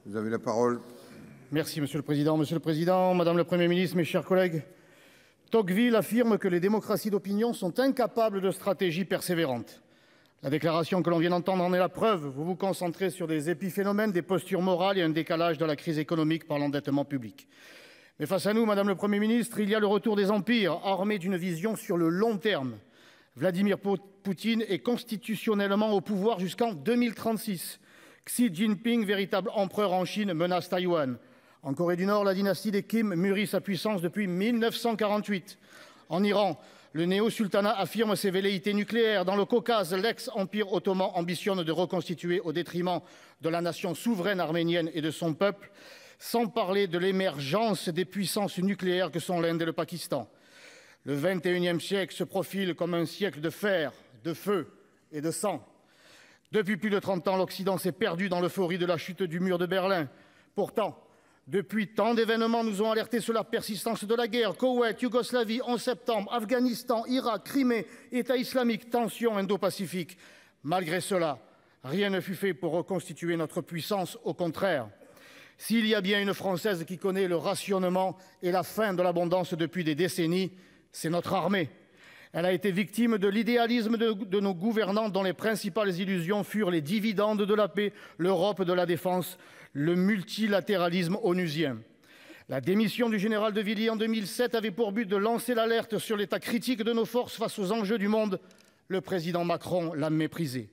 Vous avez la parole. Merci, Monsieur le Président. Monsieur le Président, Madame le Premier ministre, mes chers collègues, Tocqueville affirme que les démocraties d'opinion sont incapables de stratégies persévérantes. La déclaration que l'on vient d'entendre en est la preuve. Vous vous concentrez sur des épiphénomènes, des postures morales et un décalage dans la crise économique par l'endettement public. Mais face à nous, Madame le Premier ministre, il y a le retour des empires, armés d'une vision sur le long terme. Vladimir Poutine est constitutionnellement au pouvoir jusqu'en 2036. Xi Jinping, véritable empereur en Chine, menace Taïwan. En Corée du Nord, la dynastie des Kim mûrit sa puissance depuis 1948. En Iran, le néo-sultanat affirme ses velléités nucléaires. Dans le Caucase, l'ex-empire ottoman ambitionne de reconstituer au détriment de la nation souveraine arménienne et de son peuple, sans parler de l'émergence des puissances nucléaires que sont l'Inde et le Pakistan. Le XXIe siècle se profile comme un siècle de fer, de feu et de sang. Depuis plus de 30 ans, l'Occident s'est perdu dans l'euphorie de la chute du mur de Berlin. Pourtant, depuis, tant d'événements nous ont alertés sur la persistance de la guerre. Koweït, Yougoslavie, 11 septembre, Afghanistan, Irak, Crimée, État islamique, tensions indo-pacifiques. Malgré cela, rien ne fut fait pour reconstituer notre puissance, au contraire. S'il y a bien une Française qui connaît le rationnement et la fin de l'abondance depuis des décennies, c'est notre armée. Elle a été victime de l'idéalisme de nos gouvernants dont les principales illusions furent les dividendes de la paix, l'Europe de la défense, le multilatéralisme onusien. La démission du général de Villiers en 2007 avait pour but de lancer l'alerte sur l'état critique de nos forces face aux enjeux du monde. Le président Macron l'a méprisé.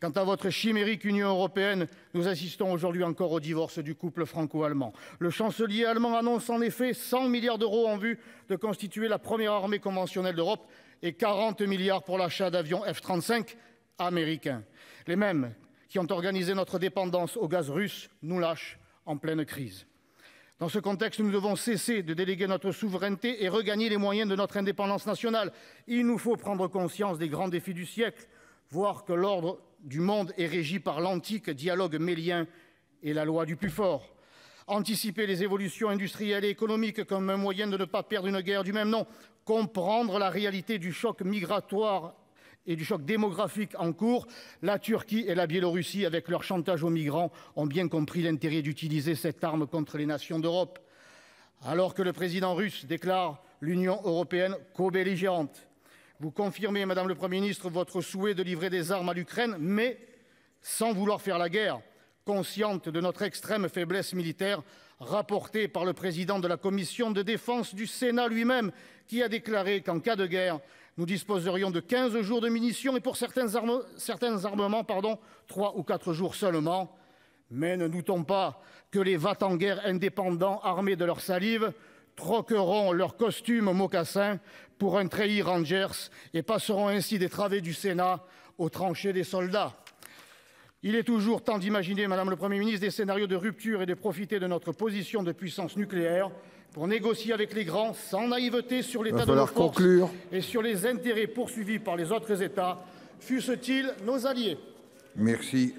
Quant à votre chimérique Union européenne, nous assistons aujourd'hui encore au divorce du couple franco-allemand. Le chancelier allemand annonce en effet 100 milliards d'euros en vue de constituer la première armée conventionnelle d'Europe et 40 milliards pour l'achat d'avions F-35 américains. Les mêmes qui ont organisé notre dépendance au gaz russe nous lâchent en pleine crise. Dans ce contexte, nous devons cesser de déléguer notre souveraineté et regagner les moyens de notre indépendance nationale. Il nous faut prendre conscience des grands défis du siècle, voir que l'ordre du monde est régi par l'antique dialogue mélien et la loi du plus fort. Anticiper les évolutions industrielles et économiques comme un moyen de ne pas perdre une guerre du même nom. Comprendre la réalité du choc migratoire et du choc démographique en cours. La Turquie et la Biélorussie, avec leur chantage aux migrants, ont bien compris l'intérêt d'utiliser cette arme contre les nations d'Europe. Alors que le président russe déclare l'Union européenne co-belligérante, vous confirmez, Madame le Premier ministre, votre souhait de livrer des armes à l'Ukraine, mais sans vouloir faire la guerre, consciente de notre extrême faiblesse militaire, rapportée par le président de la commission de défense du Sénat lui-même, qui a déclaré qu'en cas de guerre, nous disposerions de 15 jours de munitions et pour certains armements, 3 ou 4 jours seulement. Mais ne doutons pas que les va-t-en-guerre indépendants, armés de leur salive, troqueront leurs costumes mocassins pour un treillis Rangers et passeront ainsi des travées du Sénat aux tranchées des soldats. Il est toujours temps d'imaginer, Madame le Premier ministre, des scénarios de rupture et de profiter de notre position de puissance nucléaire pour négocier avec les grands sans naïveté sur l'état de nos forces et sur les intérêts poursuivis par les autres États, fussent-ils nos alliés. Merci.